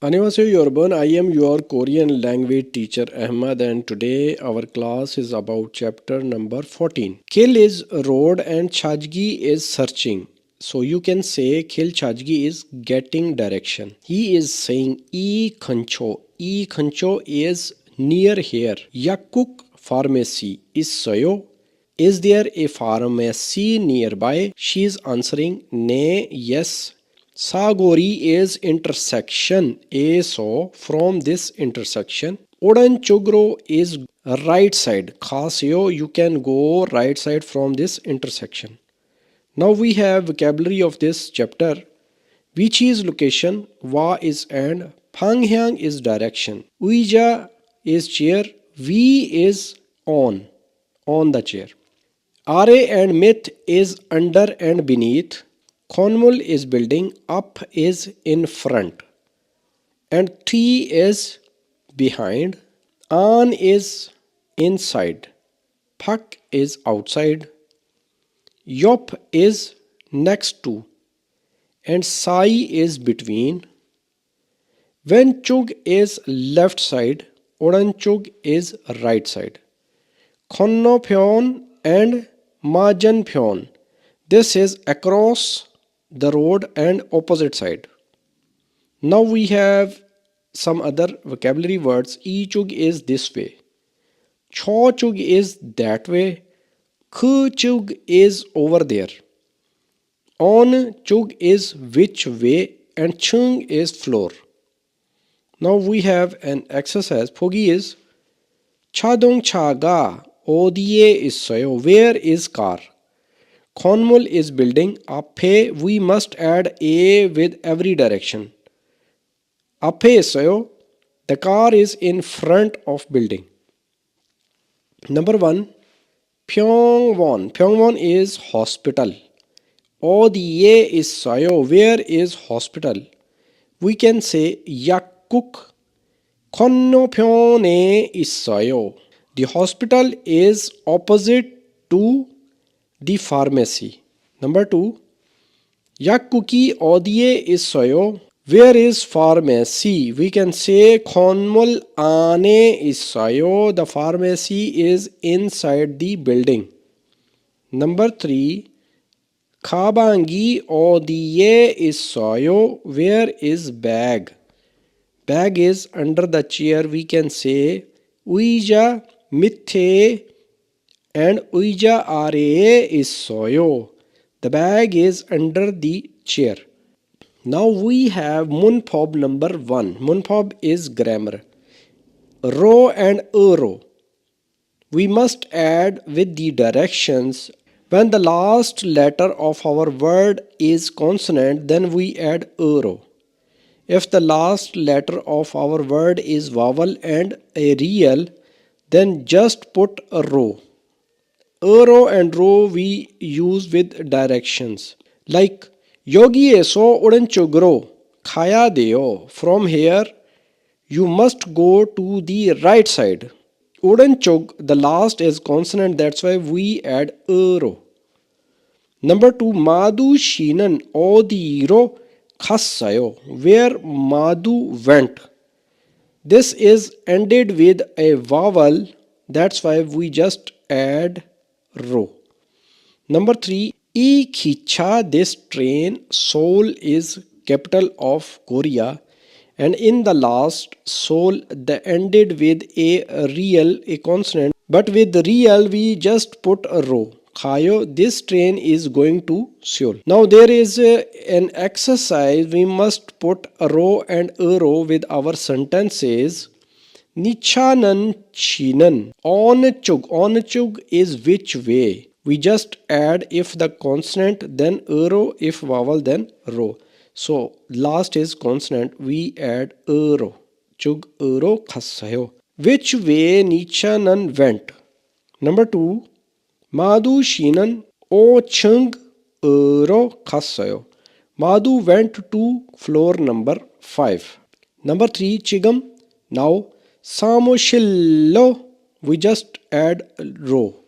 Annyeonghaseyo Yorban, I am your Korean language teacher Ahmad and today our class is about chapter number 14. Khil is road and Chajgi is searching. So you can say Khil Chajgi is getting direction. He is saying E Khancho. E Khancho is near here. Yakuk pharmacy is Soyo. Is there a pharmacy nearby? She is answering nay, yes. Sagori is intersection. A so from this intersection. Odan Chugro is right side. Khasyo, you can go right side from this intersection. Now we have vocabulary of this chapter. Which is location, Wa is and, Panghyang is direction, Uija is chair, V is on the chair. RA and myth is under and beneath. Konmul is building, up is in front. And T is behind. An is inside. Phak is outside. Yop is next to. And Sai is between. Wenchug is left side. Oranchug is right side. Khonnopyeon and Majanpyeon. This is across the road and opposite side. Now we have some other vocabulary words. Ichug is this way. Chochug is that way. Khchug is over there. Onchug is which way and chung is floor. Now we have an exercise. Phogi is Chadong chaga. Odie is soyo. Where is car? Khonmul is building. Aphe, we must add a with every direction. Aphe is soyo. The car is in front of building. Number 1. Pyeongwon. Pyeongwon is hospital. Odie is soyo. Where is hospital? We can say Yakuk. Khonnopyeone is soyo. The hospital is opposite to the pharmacy. Number 2. Yakuki odie is soyo. Where is pharmacy? We can say Khonmul ane is soyo. The pharmacy is inside the building. Number 3. Khabangi odie is soyo. Where is bag? Bag is under the chair. We can say Uija mithe and Uija are is soyo. The bag is under the chair. Now we have Munphob number 1. Munphob is grammar. Ro and ro. We must add with the directions. When the last letter of our word is consonant, then we add ro. If the last letter of our word is vowel and a real, then just put a row. Ro and ro we use with directions. Like Yogi eso udanchugro khaya deo. From here you must go to the right side. Udanchug, the last is consonant, that's why we add ro. Number 2. Madhu shinan odiro khassayo. Where Madhu went. This is ended with a vowel, that's why we just add ro. Number 3. E khicha this train. Seoul is capital of Korea. And in the last Seoul the ended with a real, a consonant. But with real we just put a ro. Khayo, this train is going to Seoul. Now there is an exercise. We must put a row and a row with our sentences. Nichanan chinan. Onchug. Onchug is which way. We just add if the consonant, then a row, if vowel, then row. So last is consonant, we add a row. Chug a row khassayo. Which way Nichanan went? Number 2. Madhu shinan o chung ro khassayo. Madhu went to floor number 5. Number 3. Chigam. Now samoshillo. We just add ro.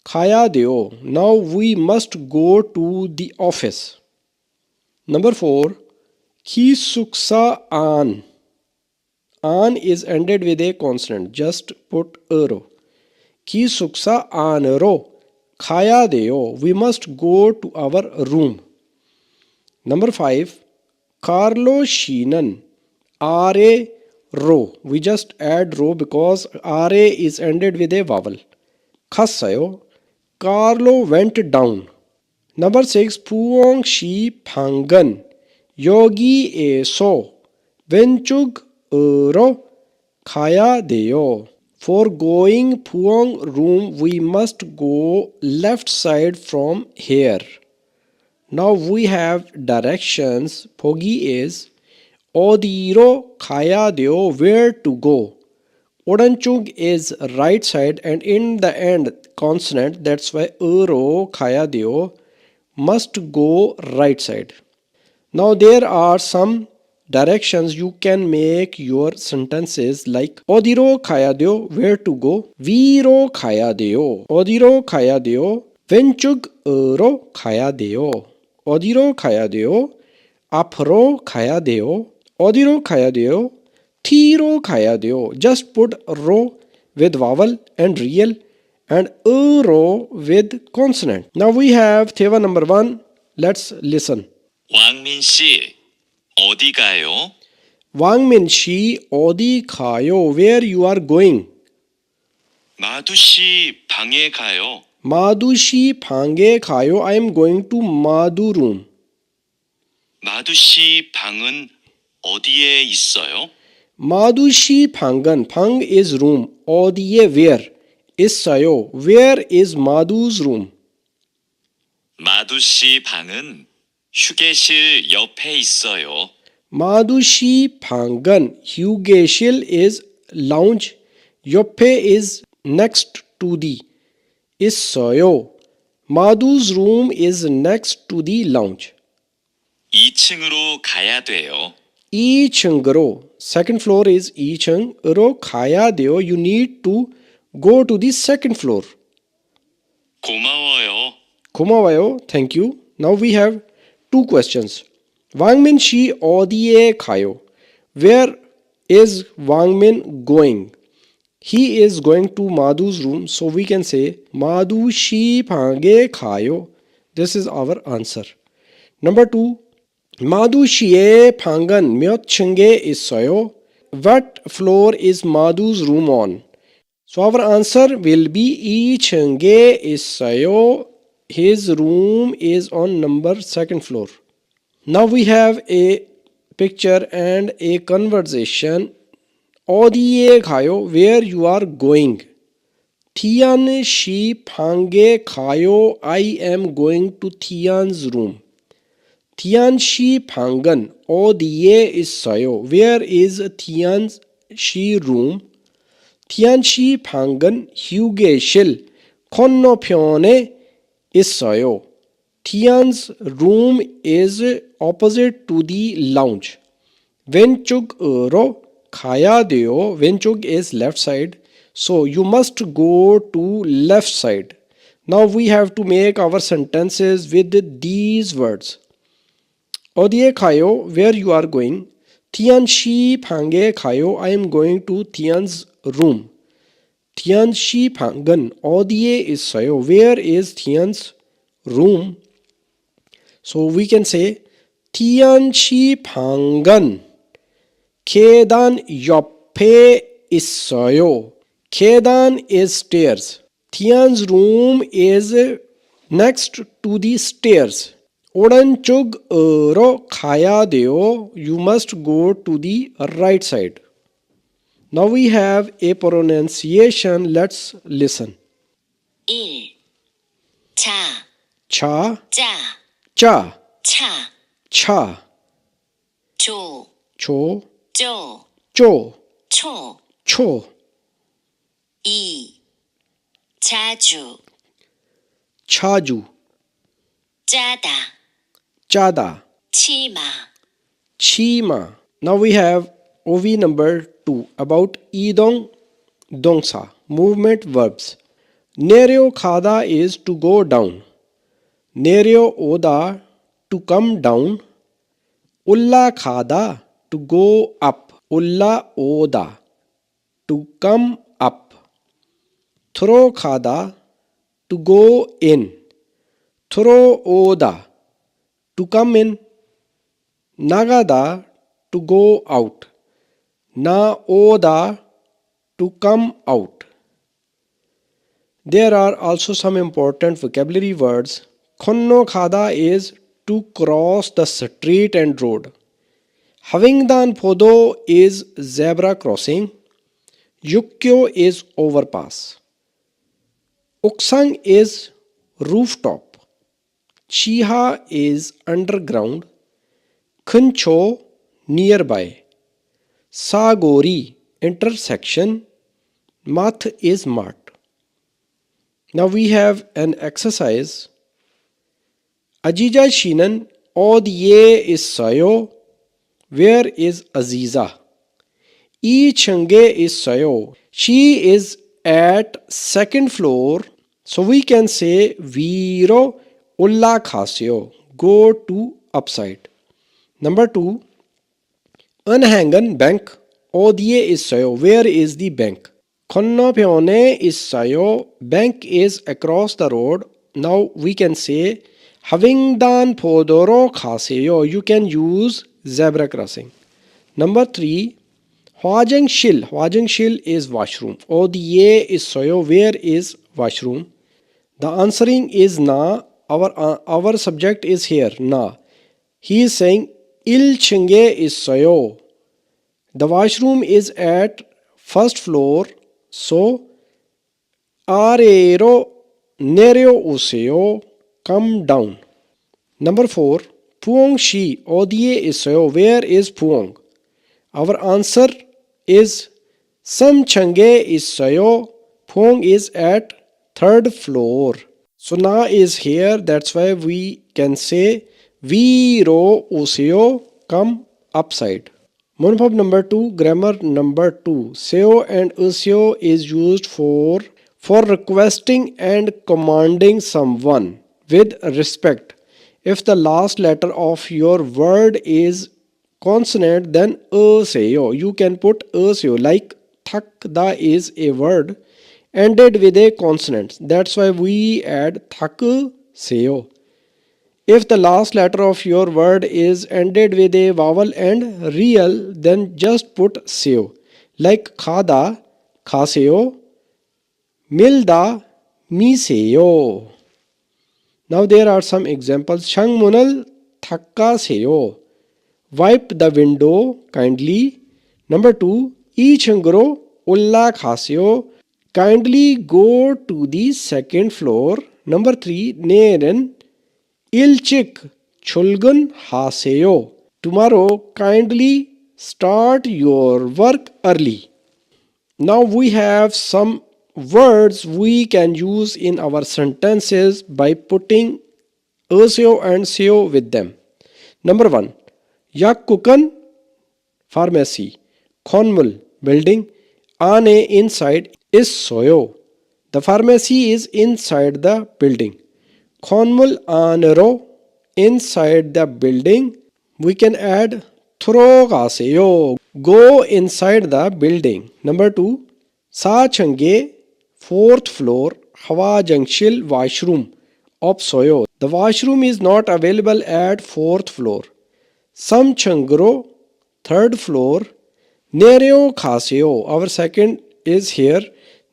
Khaya deo. Now we must go to the office. Number 4. Ki suksa an. An is ended with a consonant. Just put ero. Ki suksa anero. Khaya deo. We must go to our room. Number 5. Carlo Sheenan. RA ro. We just add ro because RA is ended with a vowel. Khasayo. Carlo went down. Number 6. Puong Shi Phangan. Yogi eso. Venchug ro. Khaya deo. For going Puong room, we must go left side from here. Now we have directions. Pogi is Odiro Khaya deo, where to go. Odanchug is right side, and in the end consonant, that's why Uro Khaya deo must go right side. Now there are some directions you can make your sentences like Odiro Khaya deo, where to go. Viro Khaya deo. Odiro Khaya deo. Venchug Uro Khaya deo. Odiro Khaya deo. Apro Khaya deo. Odiro Khaya deo. Thiro Khaya deo. Just put ro with vowel and real and ro with consonant. Now we have Theva number 1. Let's listen. 왕민 씨, 어디 가요? Wangmin Shi Odi Khayo, where you are going? 마두 씨 방에 가요. Madhu Shi Phange Khayo, I am going to Madhu room. 마두 씨 방은 어디에 있어요? Madhu Shi Phangan, Phang is room. Odiye where? Is Sayo, where is Madhu's room? 마두 씨 방은 휴게실 옆에 있어요. Madhu Shi Phangan, Hugeshil is lounge. Yoppe is next to the. Is Sayo. Madhu's room is next to the lounge. 2층으로 가야 돼요. Ichungro. Second floor is Ichungro Khaya deo. You need to go to the second floor. 고마워요. Kumawayo, thank you. Now we have two questions. Wangmin Shi Odie Khayo. Where is Wangmin going? He is going to Madhu's room. So we can say Madhu Shi Phange Khayo. This is our answer. Number 2. Madhu Shiye Phangan Myot Chunge Isoyo. What floor is Madhu's room on? So our answer will be Chunge Isoyo. His room is on number 2nd floor. Now we have a picture and a conversation. Odie Khayo, where you are going? Thian Shi Phange Khayo, I am going to Thian's room. Thian Shi Phangan, Odie is Sayo. Where is Thian's Shi room? Thian Shi Phangan, Huge Shil, Konno Pyone is Sayo. Thian's room is opposite to the lounge. Venchug ro khaya deo. Venchug is left side. So you must go to left side. Now we have to make our sentences with these words. Odie khayo, where you are going? Thian Shi Phange khayo, I am going to Thian's room. Thian Shi Phangan, Odie is sayo. Where is Thian's room? So we can say Thian Shi Phangan Kedan Yoppe Isoyo. Kedan is stairs. Thian's room is next to the stairs. Odanchug ro khaya deo. You must go to the right side. Now we have a pronunciation. Let's listen. 1. 자, Cha, 짜, cha, 차, cha, 조, cho, 조, cho, 초. cho. 2. 자주, Chaju, 짜다, chada, 치마, chima. Now we have OV number 2 about idong dongsa, movement verbs. Nereo khada is to go down. Nereo oda to come down. Ulla khada to go up. ulla oda, to come up. Throw khada, to go in. Throw oda, to come in. Nagada, to go out. Na oda, to come out. There are also some important vocabulary words. Khonno khada is to cross the street and road. Havingdan Podo is zebra crossing. Yukkyo is overpass. Uksang is rooftop. Chiha is underground. Khuncho nearby. Sagori intersection. Math is mart. Now we have an exercise. Ajija Shinan Odye is Sayo. Where is Aziza? E Change is Sayo. She is at second floor. So we can say Viro Ulla Khasyo. Go to upside. Number 2. Unhangan Bank. Odye is Sayo. Where is the bank? Khonno Pyone is Sayo. Bank is across the road. Now we can say Havingdan Podoro Khaseyo. You can use zebra crossing. Number 3. Hwajang Shil. Hwajang Shil is washroom. Odye is Soyo. Where is washroom? The answering is Na. Our subject is here. Na. He is saying Il Chinge is Soyo. The washroom is at first floor. So Arero Nereo Useo. Come down. Number 4. Puong Shi. Odye is Soyo. Where is Puong? Our answer is Sam Change is Soyo. Puong is at third floor. So Na is here. That's why we can say Viro Useo. Come upside. Monopop number 2. Grammar number 2. Seo and Useo is used for requesting and commanding someone with respect. If the last letter of your word is consonant, then seyo. You can put seyo. Like thakda is a word ended with a consonant. That's why we add thak seyo. If the last letter of your word is ended with a vowel and real, then just put seyo. Like khada, khaseyo. Milda, miseyo. Now there are some examples. Shang munal thakka seyo. Wipe the window kindly. Number 2. E changro ulla khasyo. Kindly go to the second floor. Number 3. Neren ilchik chulgun haseyo. Tomorrow kindly start your work early. Now we have some words we can use in our sentences by putting seyo and seyo with them. Number 1. Yakkukan pharmacy. Khonmul building. Ane inside is soyo. The pharmacy is inside the building. Khonmul anero inside the building. We can add throw gaseyo. Go inside the building. Number 2. Sa change fourth floor. Hawa jangshil washroom of soyo. The washroom is not available at fourth floor. Sam changro third floor. Nereo khaseo. Our second is here.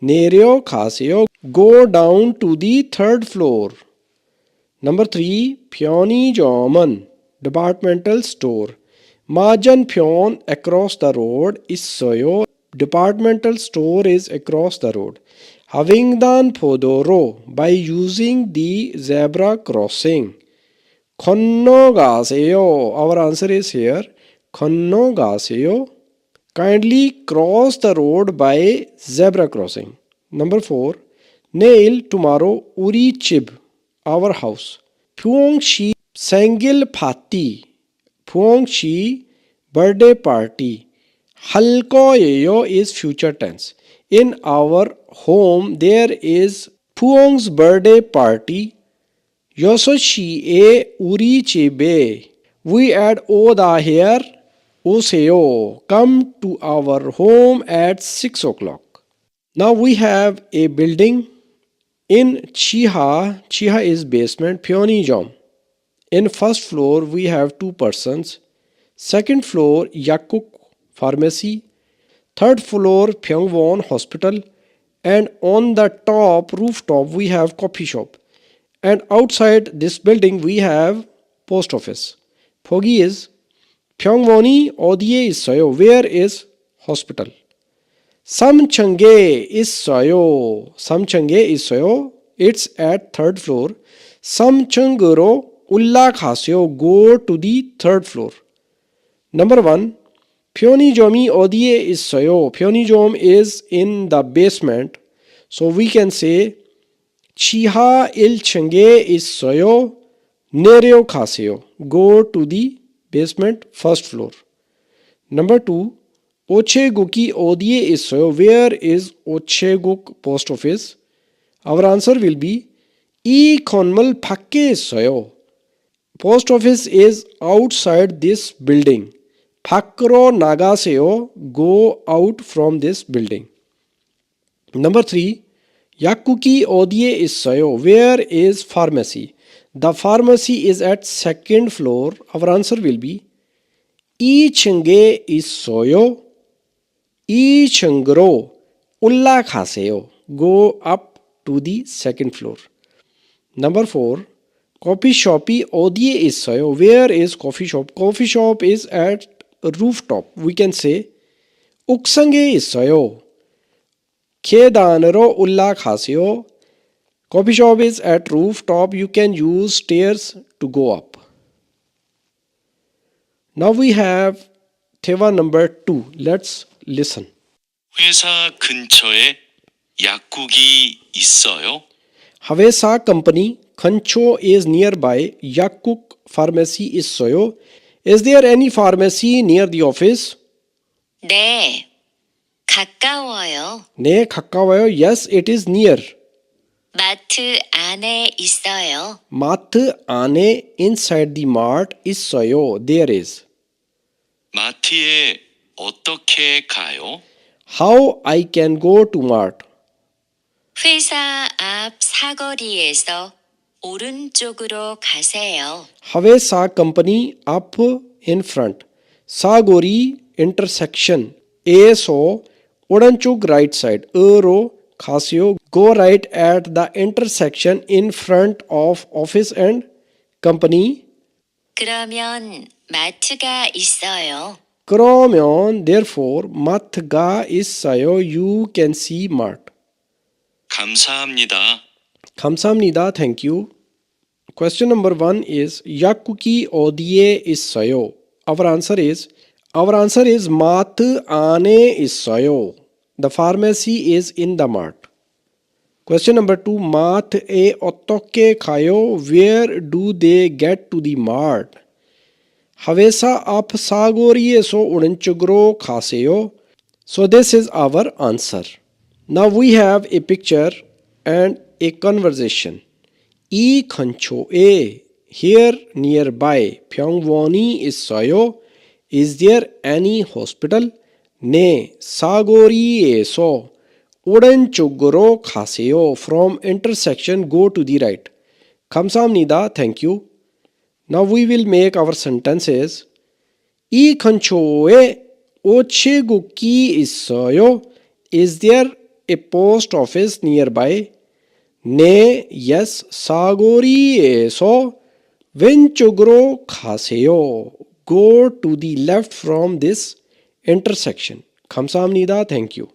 Nereo khaseo. Go down to the third floor. Number 3. Pyoni Joman departmental store. Majan Pyon across the road is soyo. Departmental store is across the road. Havingdan Podoro by using the zebra crossing. Khonno gaseyo. Our answer is here. Khonno gaseyo. Kindly cross the road by zebra crossing. Number 4. Nail tomorrow uri chib. Our house. Phuong shi sangil phati. Phuong shi birthday party. Halko yeyo is future tense. In our home there is Phuong's birthday party. Yososhi e uri chibe. We add oda here. 오세요. Come to our home at 6 o'clock. Now we have a building in Chiha. Chiha is basement. Pyeongjong. In first floor we have two persons. Second floor Yakuk Pharmacy. Third floor Pyeongwon Hospital. And on the top rooftop we have coffee shop. And outside this building we have post office. Phogi is 평원이 어디에 있어요? Where is hospital? 삼층에 있어요. 삼층에 있어요. It's at third floor. 삼층으로 올라가세요. Go to the third floor. Number 1. 편의점이 어디에 있어요? 편의점 is in the basement. So we can say 지하 1층에 있어요. 내려가세요. Go to the basement first floor. Number 2. 오체국이 어디에 있어요? Where is 오체국 post office? Our answer will be 이 건물 밖에 있어요. Post office is outside this building. 밖으로 나가세요. Go out from this building. Number 3. 약국이 어디에 있어요? Where is pharmacy? The pharmacy is at second floor. Our answer will be 2층에 있어요. 2층으로 올라가세요. Go up to the second floor. Number 4. coffee shop이 어디에 있어요? Where is coffee shop? Coffee shop is at rooftop. We can say 옥상에 있어요. 계단으로 올라가세요. Coffee shop is at rooftop. You can use stairs to go up. Now we have Theva number 2. Let's listen. 회사 근처에 약국이 있어요? Havesa company Khancho is nearby. Yakuk pharmacy is soyo. Is there any pharmacy near the office? 네, 가까워요. 네, 가까워요. Yes, it is near. 마트 안에 있어요. 마트 안에 inside the mart 있어요. There is. 마트에 어떻게 가요? How I can go to mart? 회사 앞 사거리에서 오른쪽으로 가세요. Havesa company up in front. Sagori intersection. ASO Oranchuk right side. Ero Khasio go right at the intersection in front of office and company. 그러면 마트가 있어요. 그러면 therefore 마트가 있어요. You can see mart. 감사합니다. 감사합니다. Thank you. Question number 1 is 약국이 어디에 있어요? Our answer is 마트 안에 있어요. The pharmacy is in the mart. Question number 2 마트에 어떻게 가요? Where do they get to the mart? 하회사 앞 사거리에서 오른쪽으로 가세요. So this is our answer. Now we have a picture and a conversation. 이 근처에 here nearby 병원이 있어요. Is there any hospital? 네, 사거리에서 오른쪽으로 가세요. From intersection go to the right. 감사합니다. Thank you. Now we will make our sentences. 이 근처에 우체국이 있어요. Is there a post office nearby? 네, yes, 사거리에서 왼쪽으로 가세요. Go to the left from this intersection. 감사합니다. Thank you.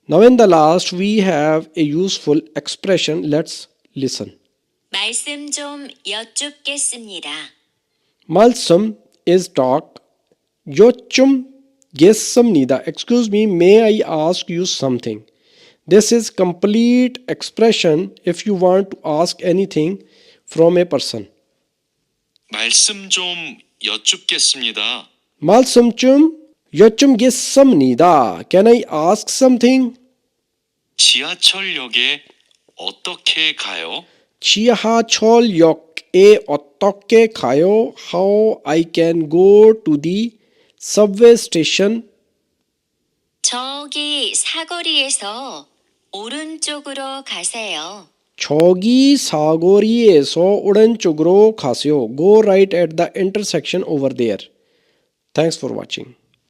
Now in the last we have a useful expression. Let's listen. 말씀 좀 여쭙겠습니다. 말씀 is talk. 요점 겠습니다. Excuse me, may I ask you something? This is complete expression if you want to ask anything from a person. 말씀 좀 여쭙겠습니다. 말씀 좀 여쭙겠습니다. Can I ask something? 지하철역에 어떻게 가요? 지하철역에 어떻게 가요? How I can go to the subway station, 저기 사거리에서 오른쪽으로 가세요. 저기 사거리에서 오른쪽으로 가세요. Go right at the intersection over there. Thanks for watching.